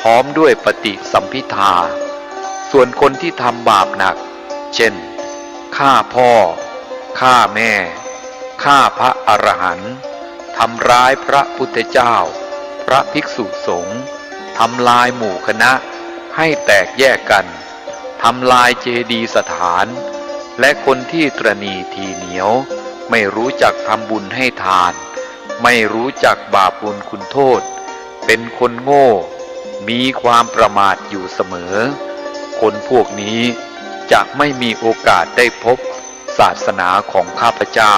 พร้อมด้วยปฏิสัมภิทาส่วนคนที่ทำบาปหนักเช่นฆ่าพ่อฆ่าแม่ฆ่าพระอรหันต์ทำร้ายพระพุทธเจ้าพระภิกษุสงฆ์ทำลายหมู่คณะให้แตกแยกกันทำลายเจดีย์สถานและคนที่ตระหนี่ทีเหนียวไม่รู้จักทำบุญให้ทานไม่รู้จักบาปบุญคุณโทษเป็นคนโง่มีความประมาทอยู่เสมอคนพวกนี้จะไม่มีโอกาสได้พบศาสนาของข้าพเจ้า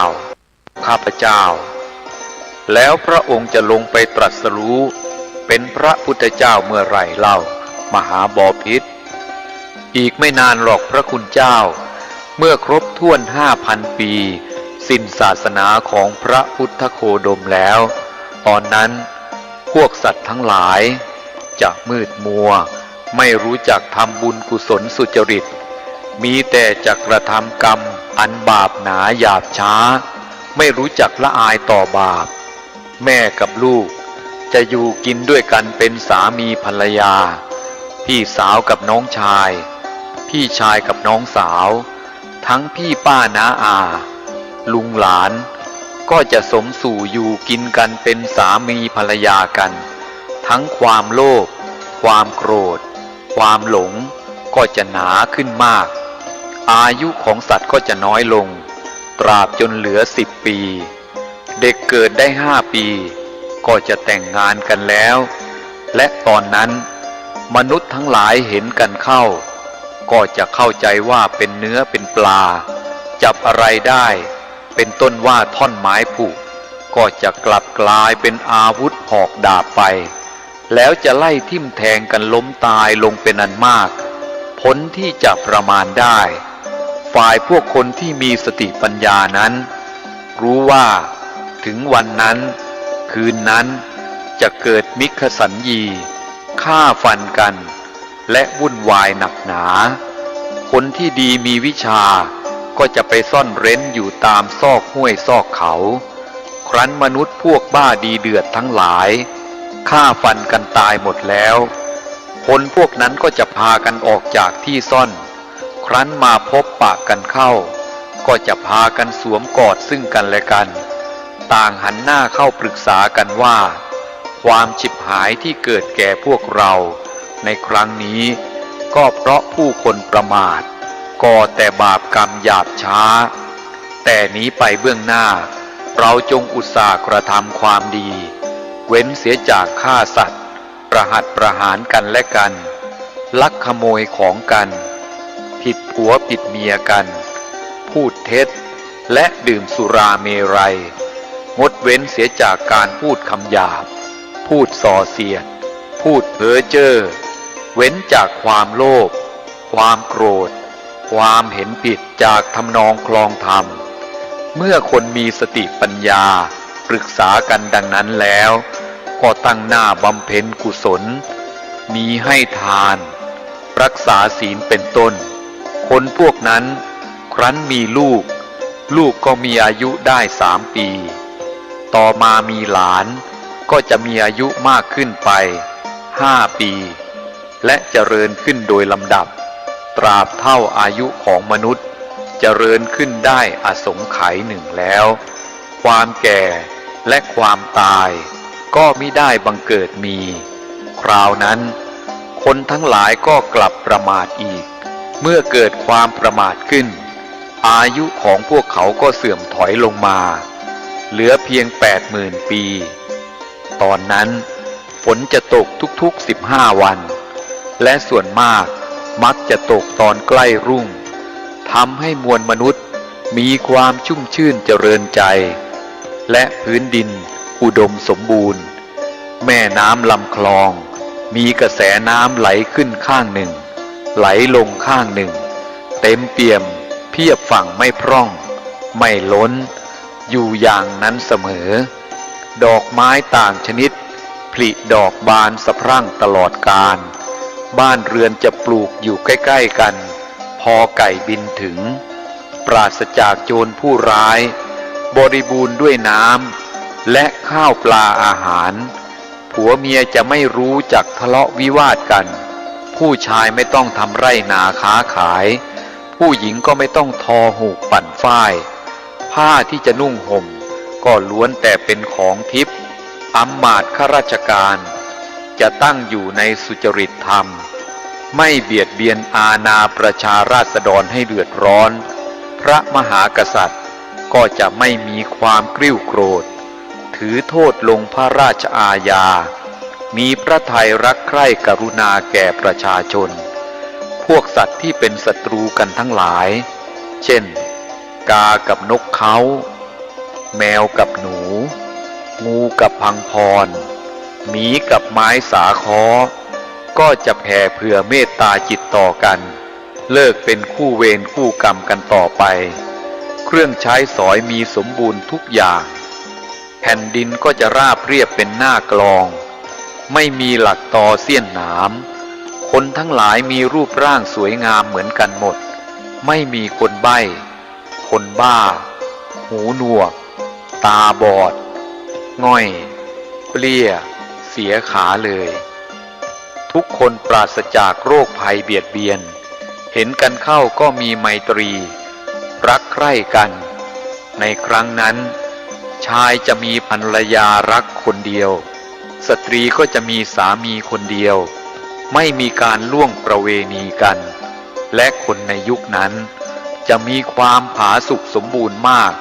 แล้วพระองค์จะลงไปตรัสรู้เป็นพระพุทธเจ้าเมื่อไหร่เล่ามหาบพิตรอีกไม่นานหรอกพระคุณเจ้าเมื่อครบถ้วน5,000 ปีสิ้นศาสนาของพระพุทธโคดมแล้วตอนนั้นพวกสัตว์ทั้งหลายจะมืดมัวไม่รู้จักทำบุญกุศลสุจริตมีแต่จะกระทำกรรมอันบาปหนาหยาบช้าไม่รู้จักละอายต่อบาปแม่กับลูกจะอยู่กินด้วยกันเป็นสามีภรรยาพี่สาวกับน้องชายพี่ชายกับน้องสาวทั้งพี่ป้าน้าอาลุงหลานก็จะสมสู่อยู่กินกันเป็นสามีภรรยากันทั้งความโลภความโกรธความหลงก็จะหนาขึ้นมากอายุของสัตว์ก็จะน้อยลงตราบจนเหลือ10 ปีเด็กเกิดได้5 ปีก็จะแต่งงานกันแล้วและตอนนั้นมนุษย์ทั้งหลายเห็นกันเข้าก็จะเข้าใจว่าเป็นเนื้อเป็นปลาจับอะไรได้เป็นต้นว่าท่อนไม้ผุก็จะกลับกลายเป็นอาวุธหอกดาบไปแล้วจะไล่ทิ่มแทงกันล้มตายลงเป็นอันมากผลที่จะประมาณได้ฝ่ายพวกคนที่มีสติปัญญานั้นรู้ว่าถึงวันนั้นคืนนั้นจะเกิดมิคสัญญีฆ่าฟันกันและวุ่นวายหนักหนาคนที่ดีมีวิชาก็จะไปซ่อนเร้นอยู่ตามซอกห้วยซอกเขาครั้นมนุษย์พวกบ้าดีเดือดทั้งหลายฆ่าฟันกันตายหมดแล้วคนพวกนั้นก็จะพากันออกจากที่ซ่อนครั้นมาพบปะกันเข้าก็จะพากันสวมกอดซึ่งกันและกันต่างหันหน้าเข้าปรึกษากันว่าความฉิบหายที่เกิดแก่พวกเราในครั้งนี้ก็เพราะผู้คนประมาทก่อแต่บาปกรรมหยาบช้าแต่นี้ไปเบื้องหน้าเราจงอุตส่าห์กระทำความดีเว้นเสียจากฆ่าสัตว์ประหัตประหารกันและกันลักขโมยของกันผิดผัวผิดเมียกันพูดเท็จและดื่มสุราเมรัยงดเว้นเสียจากการพูดคำหยาบพูดส่อเสียดพูดเพ้อเจ้อเว้นจากความโลภความโกรธความเห็นผิดจากทำนองคลองธรรมเมื่อคนมีสติปัญญาปรึกษากันดังนั้นแล้วก็ตั้งหน้าบำเพ็ญกุศลมีให้ทานรักษาศีลเป็นต้นคนพวกนั้นครั้นมีลูกก็มีอายุได้3 ปีต่อมามีหลานก็จะมีอายุมากขึ้นไป5 ปีและเจริญขึ้นโดยลำดับตราบเท่าอายุของมนุษย์เจริญขึ้นได้อสงไขยหนึ่งแล้วความแก่และความตายก็มิได้บังเกิดมีคราวนั้นคนทั้งหลายก็กลับประมาทอีกเมื่อเกิดความประมาทขึ้นอายุของพวกเขาก็เสื่อมถอยลงมาเหลือเพียง80,000 ปีตอนนั้นฝนจะตกทุกๆ15 วันและส่วนมากมักจะตกตอนใกล้รุ่งทำให้มวลมนุษย์มีความชุ่มชื่นเจริญใจและพื้นดินอุดมสมบูรณ์แม่น้ำลำคลองมีกระแสน้ำไหลขึ้นข้างหนึ่งไหลลงข้างหนึ่งเต็มเปี่ยมเพียบฝั่งไม่พร่องไม่ล้นอยู่อย่างนั้นเสมอดอกไม้ต่างชนิดผลิดอกบานสะพรั่งตลอดกาลบ้านเรือนจะปลูกอยู่ใกล้ๆกันพอไก่บินถึงปราศจากโจรผู้ร้ายบริบูรณ์ด้วยน้ำและข้าวปลาอาหาร ผัวเมียจะไม่รู้จักทะเลาะวิวาทกัน ผู้ชายไม่ต้องทำไร่นาค้าขายผู้หญิงก็ไม่ต้องทอหูกปั่นฝ้ายผ้าที่จะนุ่งห่มก็ล้วนแต่เป็นของทิพย์อำมาตย์ข้าราชการจะตั้งอยู่ในสุจริตธรรมไม่เบียดเบียนอาณาประชาราษฎรให้เดือดร้อนพระมหากษัตริย์ก็จะไม่มีความกริ้วโกรธถือโทษลงพระราชอาญามีพระทัยรักใคร่กรุณาแก่ประชาชนพวกสัตว์ที่เป็นศัตรูกันทั้งหลายเช่นกากับนกเขาแมวกับหนูงูกับพังพรหมีกับไม้สาค้อก็จะแผ่เผื่อเมตตาจิตต่อกันเลิกเป็นคู่เวรคู่กรรมกันต่อไปเครื่องใช้สอยมีสมบูรณ์ทุกอย่างแผ่นดินก็จะราบเรียบเป็นหน้ากลองไม่มีหลักตอเสี้ยนหนามคนทั้งหลายมีรูปร่างสวยงามเหมือนกันหมดไม่มีคนใบ้คนบ้าหูหนวกตาบอดง่อยเปลี้ยเสียขาเลยทุกคนปราศจากโรคภัยเบียดเบียนเห็นกันเข้าก็มีไมตรีรักใคร่กันในครั้งนั้นชายจะมีภรรยารักคนเดียวสตรีก็จะมีสามีคนเดียวไม่มีการล่วงประเวณีกันและคนในยุคนั้นจะมีความผาสุกสมบูรณ์มาก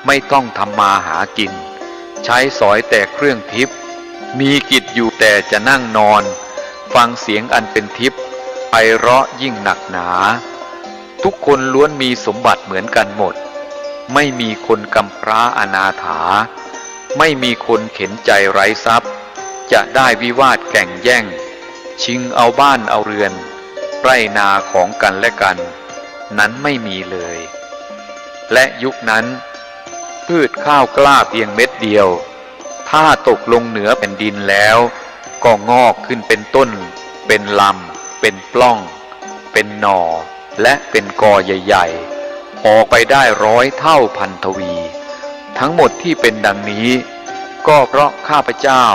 ไม่ต้องทำมาหากินใช้สอยแต่เครื่องทิพย์มีกิจอยู่แต่จะนั่งนอนฟังเสียงอันเป็นทิพย์ไพเราะยิ่งหนักหนาทุกคนล้วนมีสมบัติเหมือนกันหมดไม่มีคนกำพร้าอนาถาไม่มีคนเข็นใจไร้ทรัพย์จะได้วิวาทแข่งแย่งชิงเอาบ้านเอาเรือนไร่นาของกันและกันนั้นไม่มีเลยและยุคนั้นพืชข้าวกล้าเพียงเม็ดเดียวถ้าตกลงเหนือแผ่นดินแล้วก็งอกขึ้นเป็นต้นเป็นลำเป็นปล้องเป็นหน่อและเป็นกอใหญ่ๆออกไปได้100 เท่าพันทวีทั้งหมดที่เป็นดังนี้ก็เพราะข้าพเจ้า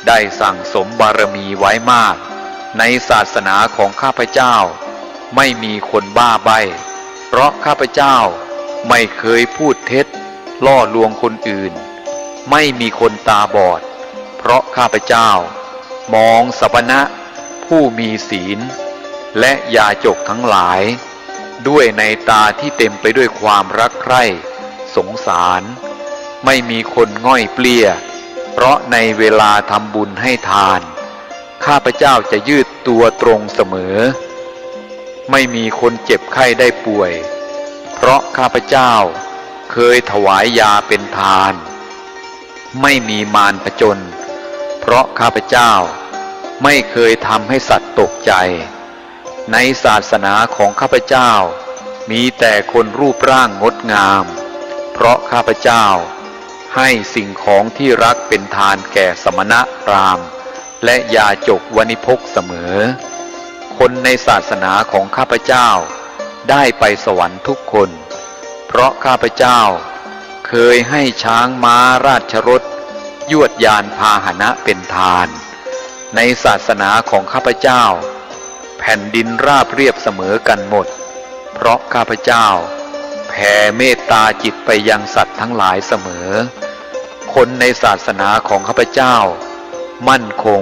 ได้สั่งสมบารมีไว้มากในศาสนาของข้าพเจ้าไม่มีคนบ้าใบ้เพราะข้าพเจ้าไม่เคยพูดเท็จล่อลวงคนอื่นไม่มีคนตาบอดเพราะข้าพเจ้ามองสมณะผู้มีศีลและยาจกทั้งหลายด้วยในตาที่เต็มไปด้วยความรักใคร่สงสารไม่มีคนง่อยเปลี้ยเพราะในเวลาทำบุญให้ทานข้าพเจ้าจะยืดตัวตรงเสมอไม่มีคนเจ็บไข้ได้ป่วยเพราะข้าพเจ้าเคยถวายยาเป็นทานไม่มีมารผจญเพราะข้าพเจ้าไม่เคยทำให้สัตว์ตกใจในศาสนาของข้าพเจ้ามีแต่คนรูปร่างงดงามเพราะข้าพเจ้าให้สิ่งของที่รักเป็นทานแก่สมณะพราหมณ์และยาจกวณิพกเสมอคนในศาสนาของข้าพเจ้าได้ไปสวรรค์ทุกคนเพราะข้าพเจ้าเคยให้ช้างม้าราชรถยวดยานพาหนะเป็นทานในศาสนาของข้าพเจ้าแผ่นดินราบเรียบเสมอกันหมดเพราะข้าพเจ้าแผ่เมตตาจิตไปยังสัตว์ทั้งหลายเสมอคนในศาสนาของข้าพเจ้ามั่นคง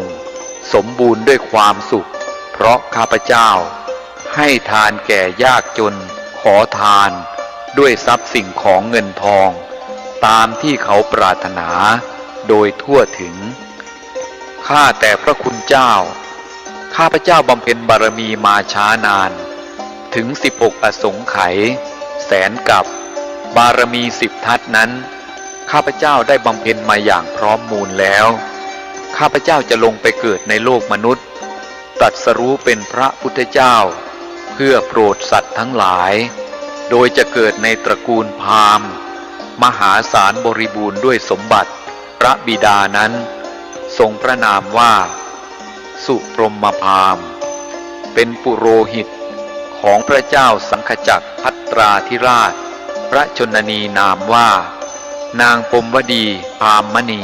สมบูรณ์ด้วยความสุขเพราะข้าพเจ้าให้ทานแก่ยากจนขอทานด้วยทรัพย์สิ่งของเงินทองตามที่เขาปรารถนาโดยทั่วถึงข้าแต่พระคุณเจ้าข้าพเจ้าบำเพ็ญบารมีมาช้านานถึง16 อสงไขยแสนกับบารมี10 ทัศนั้นข้าพเจ้าได้บำเพ็ญมาอย่างพร้อมมูลแล้วข้าพเจ้าจะลงไปเกิดในโลกมนุษย์ตรัสรู้เป็นพระพุทธเจ้าเพื่อโปรดสัตว์ทั้งหลายโดยจะเกิดในตระกูลพราหมณ์มหาศาลบริบูรณ์ด้วยสมบัติพระบิดานั้นทรงพระนามว่าสุพรหมพราหมณ์เป็นปุโรหิตของพระเจ้าสังฆจักรภัตราธิราชพระชนนีนามว่านางปมวดีพราหมณี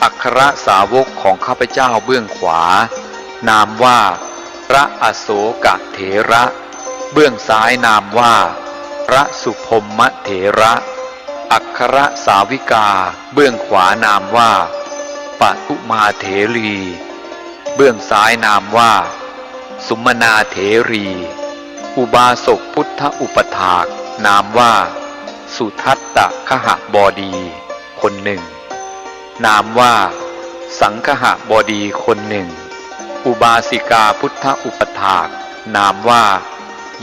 อัค ครสาวกของข้าพเจ้าเบื้องขวานามว่าพระอโศกเถระเบื้องซ้ายนามว่าพระสุพมมเถระอัครสาวิกาเบื้องขวานามว่าปทุมาเถรีเบื้องซ้ายนามว่าสุมนาเถรีอุบาสกพุทธอุปถากนามว่าสุทัตตคหบดีคนหนึ่งนามว่าสังคหบดีคนหนึ่งอุบาสิกาพุทธอุปถากนามว่า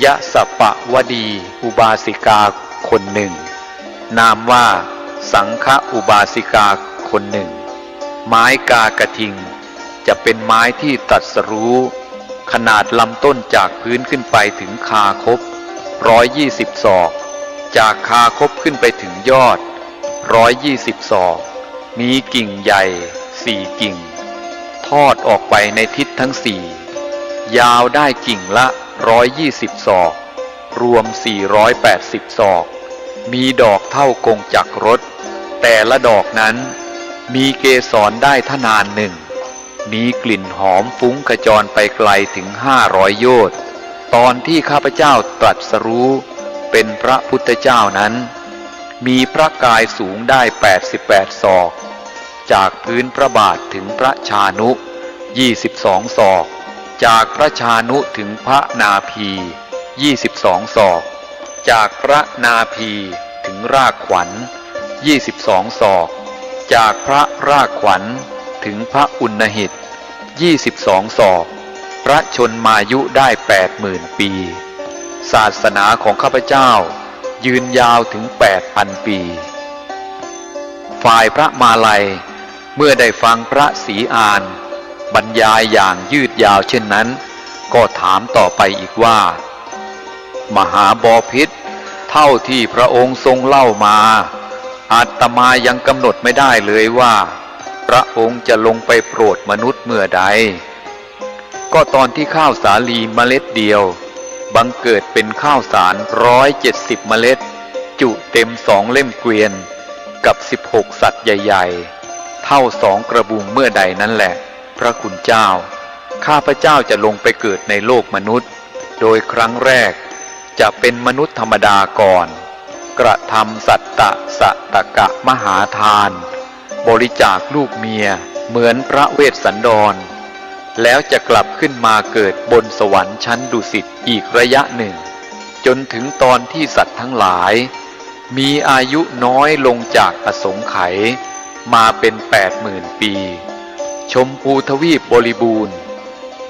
ยะสปะวดีอุบาสิกาคนหนึ่งนามว่าสังฆอุบาสิกาคนหนึ่งไม้กากระทิงจะเป็นไม้ที่ตรัสรู้ขนาดลำต้นจากพื้นขึ้นไปถึงคาคบ120 ศอกจากคาคบขึ้นไปถึงยอด120 ศอกมีกิ่งใหญ่4 กิ่งทอดออกไปในทิศทั้ง4ยาวได้กิ่งละ120 ศอกรวม480 ศอกมีดอกเท่ากงจักรรถแต่ละดอกนั้นมีเกสรได้ทนานหนึ่งมีกลิ่นหอมฟุ้งกระจรไปไกลถึง500 โยชน์ตอนที่ข้าพเจ้าตรัสรู้เป็นพระพุทธเจ้านั้นมีพระกายสูงได้88 ศอกจากพื้นพระบาทถึงพระชานุ22 ศอกจากพระชานุถึงพระนาภี22 ศอกจากพระนาภีถึงรากขวัญ22 ศอกจากพระรากขวัญถึงพระอุณหิต22 ศอกพระชนมายุได้ 80,000 ปีศาสนาของข้าพเจ้ายืนยาวถึง 8,000 ปีฝ่ายพระมาลัยเมื่อได้ฟังพระศรีอานบรรยายอย่างยืดยาวเช่นนั้นก็ถามต่อไปอีกว่ามหาบพิตรเท่าที่พระองค์ทรงเล่ามาอาตมายังกำหนดไม่ได้เลยว่าพระองค์จะลงไปโปรดมนุษย์เมื่อใดก็ตอนที่ข้าวสาลีเมล็ดเดียวบังเกิดเป็นข้าวสาร170 เมล็ดจุเต็ม2 เล่มเกวียนกับ16 สัตว์ใหญ่ๆเท่า2 กระบุงเมื่อใดนั้นแหละพระคุณเจ้าข้าพเจ้าจะลงไปเกิดในโลกมนุษย์โดยครั้งแรกจะเป็นมนุษย์ธรรมดาก่อนกระทำสัตตะสะตะกะมหาทานบริจาคลูกเมียเหมือนพระเวสสันดรแล้วจะกลับขึ้นมาเกิดบนสวรรค์ชั้นดุสิตอีกระยะหนึ่งจนถึงตอนที่สัตว์ทั้งหลายมีอายุน้อยลงจากอสงไขยมาเป็น 80,000 ปีชมพูทวีปบริบูรณ์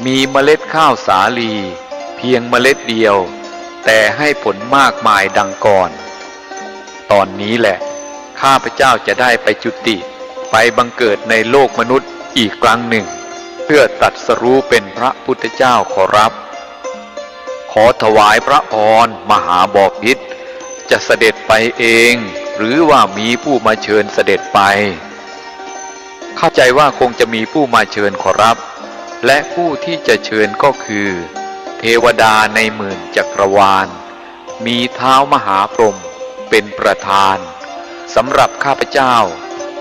มีเมล็ดข้าวสาลีเพียงเมล็ดเดียวแต่ให้ผลมากมายดังก่อนตอนนี้แหละข้าพเจ้าจะได้ไปจุติไปบังเกิดในโลกมนุษย์อีกครั้งหนึ่งเพื่อตรัสรู้เป็นพระพุทธเจ้าขอรับขอถวายพระพรมหาบพิตรจะเสด็จไปเองหรือว่ามีผู้มาเชิญเสด็จไปเข้าใจว่าคงจะมีผู้มาเชิญขอรับและผู้ที่จะเชิญก็คือเทวดาในหมื่นจักรวาลมีเท้ามหาพรหมเป็นประธานสำหรับข้าพเจ้า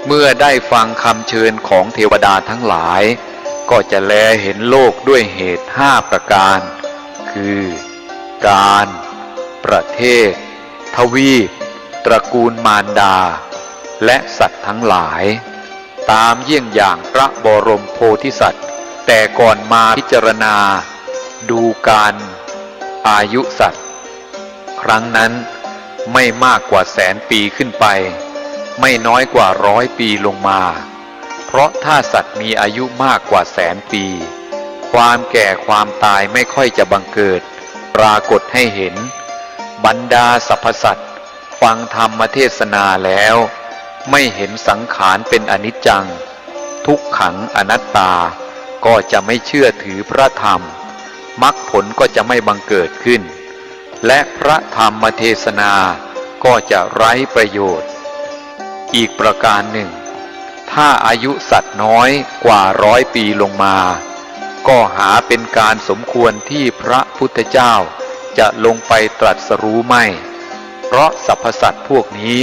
เมื่อได้ฟังคำเชิญของเทวดาทั้งหลายก็จะแลเห็นโลกด้วยเหตุ5 ประการคือการประเทศทวีปตระกูลมารดาและสัตว์ทั้งหลายตามเยี่ยงอย่างพระบรมโพธิสัตว์แต่ก่อนมาพิจารณาดูการอายุสัตว์ครั้งนั้นไม่มากกว่า100,000 ปีขึ้นไปไม่น้อยกว่า100 ปีลงมาเพราะถ้าสัตว์มีอายุมากกว่า100,000 ปีความแก่ความตายไม่ค่อยจะบังเกิดปรากฏให้เห็นบรรดาสรรพสัตว์ฟังธรรมเทศนาแล้วไม่เห็นสังขารเป็นอนิจจังทุกขังอนัตตาก็จะไม่เชื่อถือพระธรรมมรรคผลก็จะไม่บังเกิดขึ้นและพระธรรมเทศนาก็จะไร้ประโยชน์อีกประการหนึ่งถ้าอายุสัตว์น้อยกว่า100 ปีลงมาก็หาเป็นการสมควรที่พระพุทธเจ้าจะลงไปตรัสรู้ไม่เพราะสรรพสัตว์พวกนี้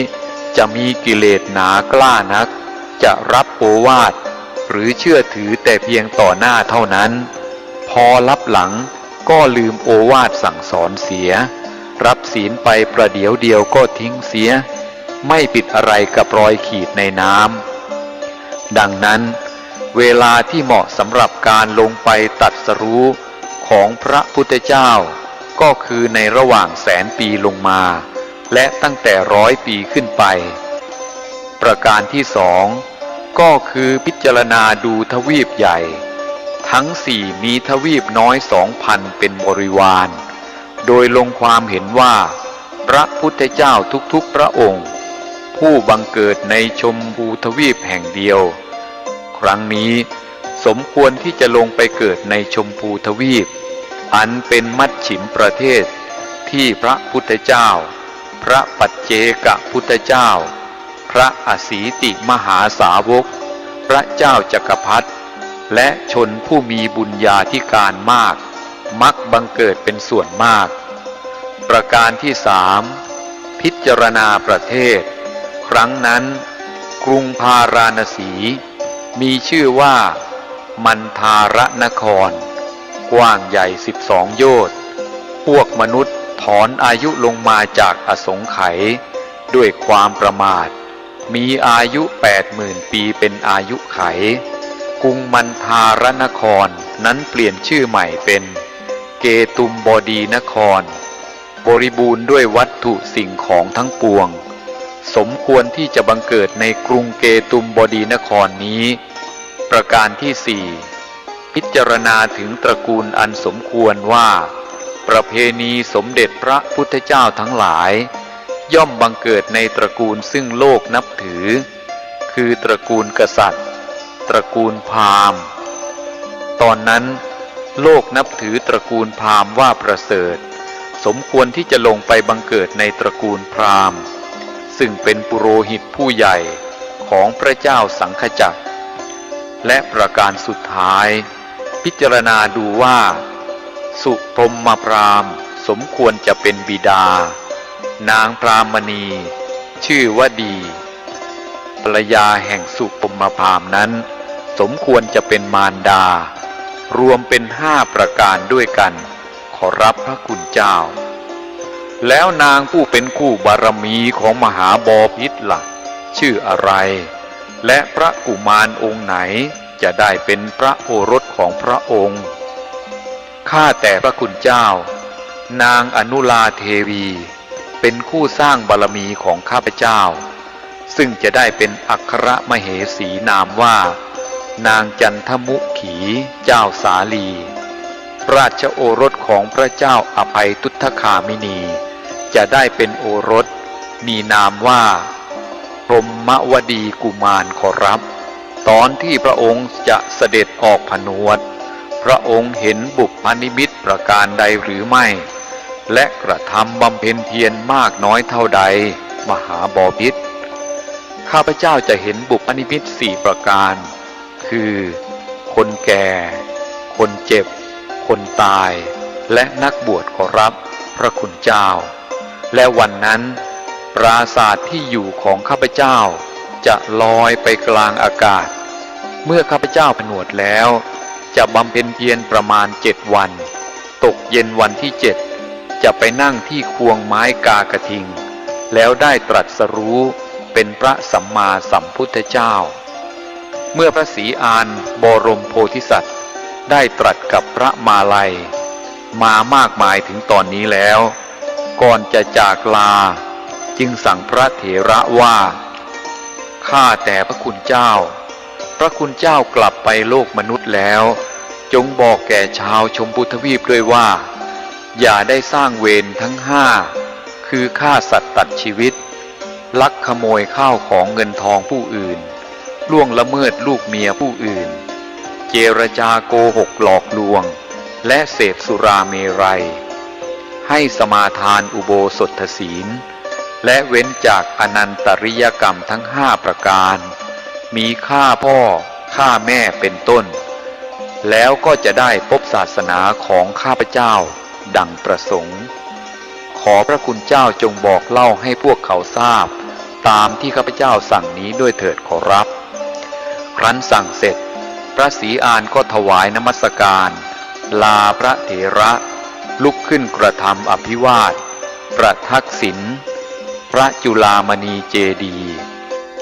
จะมีกิเลสหนากล้านักจะรับโอวาท หรือเชื่อถือแต่เพียงต่อหน้าเท่านั้นพอลับหลังก็ลืมโอวาทสั่งสอนเสียรับศีลไปประเดี๋ยวเดียวก็ทิ้งเสียไม่ปิดอะไรกับรอยขีดในน้ำดังนั้นเวลาที่เหมาะสำหรับการลงไปตรัสรู้ของพระพุทธเจ้าก็คือในระหว่างแสนปีลงมาและตั้งแต่100 ปีขึ้นไปประการที่สองก็คือพิจารณาดูทวีปใหญ่ทั้งสี่มีทวีปน้อย 2,000 เป็นบริวารโดยลงความเห็นว่าพระพุทธเจ้าทุกๆพระองค์ผู้บังเกิดในชมพูทวีปแห่งเดียวครั้งนี้สมควรที่จะลงไปเกิดในชมพูทวีปอันเป็นมัชฉิมประเทศที่พระพุทธเจ้าพระปัจเจกพุทธเจ้าพระอสีติมหาสาวกพระเจ้าจักรพรรดิและชนผู้มีบุญญาธิการมากมักบังเกิดเป็นส่วนมากประการที่สามพิจารณาประเทศครั้งนั้นกรุงพาราณสีมีชื่อว่ามันทารนครกว้างใหญ่12 โยชน์พวกมนุษย์ถอนอายุลงมาจากอสงไขยด้วยความประมาทมีอายุ 80,000 ปีเป็นอายุไขกรุงมันทารนครนั้นเปลี่ยนชื่อใหม่เป็นเกตุมบดีนครบริบูรณ์ด้วยวัตถุสิ่งของทั้งปวงสมควรที่จะบังเกิดในกรุงเกตุมบดีนครนี้ประการที่สี่พิจารณาถึงตระกูลอันสมควรว่าประเพณีสมเด็จพระพุทธเจ้าทั้งหลายย่อมบังเกิดในตระกูลซึ่งโลกนับถือคือตระกูลกษัตริย์ตระกูลพราหมณ์ตอนนั้นโลกนับถือตระกูลพราหมณ์ว่าประเสริฐสมควรที่จะลงไปบังเกิดในตระกูลพราหมณ์ซึ่งเป็นปุโรหิตผู้ใหญ่ของพระเจ้าสังฆจักรและประการสุดท้ายพิจารณาดูว่าสุพรหมพราหมณ์สมควรจะเป็นบิดานางพรามณีชื่อว่าดีภรรยาแห่งสุพรหมพราหมณ์นั้นสมควรจะเป็นมารดารวมเป็น5 ประการด้วยกันขอรับพระคุณเจ้าแล้วนางผู้เป็นคู่บารมีของมหาบพิตรล่ะชื่ออะไรและพระกุมารองค์ไหนจะได้เป็นพระโอรสของพระองค์ข้าแต่พระคุณเจ้านางอนุลาเทวีเป็นคู่สร้างบารมีของข้าพเจ้าซึ่งจะได้เป็นอัครมเหสีนามว่านางจันทมุขีเจ้าสาลีราชโอรสของพระเจ้าอภัยทุตคามินีจะได้เป็นโอรสมีนามว่าพรหมวดีกุมารขอรับตอนที่พระองค์จะเสด็จออกผนวดพระองค์เห็นบุพนิมิตประการใดหรือไม่และกระทำบำเพ็ญเพียรมากน้อยเท่าใดมหาบพิตรข้าพเจ้าจะเห็นบุพนิมิต4 ประการคือคนแก่คนเจ็บคนตายและนักบวชขอรับพระคุณเจ้าและวันนั้นปราสาทที่อยู่ของข้าพเจ้าจะลอยไปกลางอากาศเมื่อข้าพเจ้าผนวดแล้วจะบำเพ็ญเพียรประมาณ7 วันตกเย็นวันที่7จะไปนั่งที่ควงไม้กากระทิงแล้วได้ตรัสรู้เป็นพระสัมมาสัมพุทธเจ้าเมื่อพระศรีอานบรมโพธิสัตว์ได้ตรัสกับพระมาลัยมามากมายถึงตอนนี้แล้วก่อนจะจากลาจึงสั่งพระเถระว่าข้าแต่พระคุณเจ้าพระคุณเจ้ากลับไปโลกมนุษย์แล้วจงบอกแก่ชาวชมพูทวีปด้วยว่าอย่าได้สร้างเวรทั้ง5คือฆ่าสัตว์ตัดชีวิตลักขโมยข้าวของเงินทองผู้อื่นล่วงละเมิดลูกเมียผู้อื่นเจรจาโกหกหลอกลวงและเสพสุราเมรัยให้สมาทานอุโบสถศีลและเว้นจากอนันตริยกรรมทั้ง5 ประการมีฆ่าพ่อฆ่าแม่เป็นต้นแล้วก็จะได้พบศาสนาของข้าพเจ้าดังประสงค์ขอพระคุณเจ้าจงบอกเล่าให้พวกเขาทราบตามที่ข้าพเจ้าสั่งนี้ด้วยเถิดขอรับครั้นสั่งเสร็จ พระศรีอานก็ถวายนมัสการลาพระเถระลุกขึ้นกระทำอภิวาทประทักษิณพระจุฬามณีเจดีย์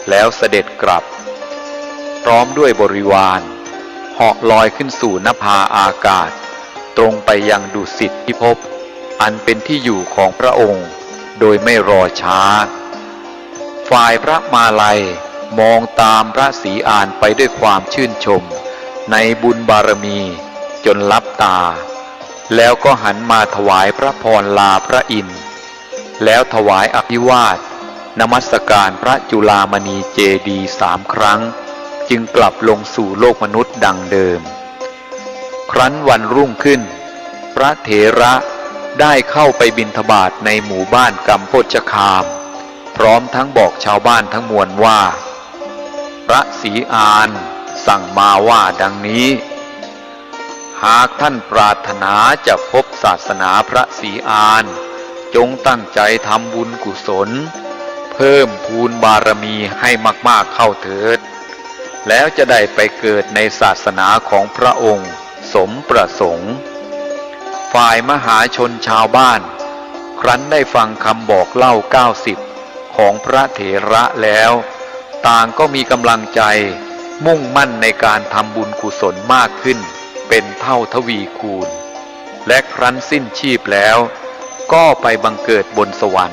แล้วเสด็จกลับพร้อมด้วยบริวารเหาะลอยขึ้นสู่นภาอากาศตรงไปยังดุสิตพิภพอันเป็นที่อยู่ของพระองค์โดยไม่รอช้าฝ่ายพระมาลัยมองตามพระศรีอานไปด้วยความชื่นชมในบุญบารมีจนลับตาแล้วก็หันมาถวายพระพรลาพระอินทร์แล้วถวายอภิวาทนมัสการพระจุฬามณีเจดีย์3 ครั้งจึงกลับลงสู่โลกมนุษย์ดังเดิมครั้นวันรุ่งขึ้นพระเถระได้เข้าไปบิณฑบาตในหมู่บ้านกัมโพชคามพร้อมทั้งบอกชาวบ้านทั้งมวลว่าพระศรีอานสั่งมาว่าดังนี้หากท่านปรารถนาจะพบศาสนาพระศรีอานจงตั้งใจทำบุญกุศลเพิ่มพูนบารมีให้มากๆเข้าเถิดแล้วจะได้ไปเกิดในศาสนาของพระองค์สมประสงค์ฝ่ายมหาชนชาวบ้านครั้นได้ฟังคำบอกเล่า90ของพระเถระแล้วต่างก็มีกำลังใจมุ่งมั่นในการทำบุญกุศลมากขึ้นเป็นเท่าทวีคูณและครั้นสิ้นชีพแล้วก็ไปบังเกิดบนสวรรค์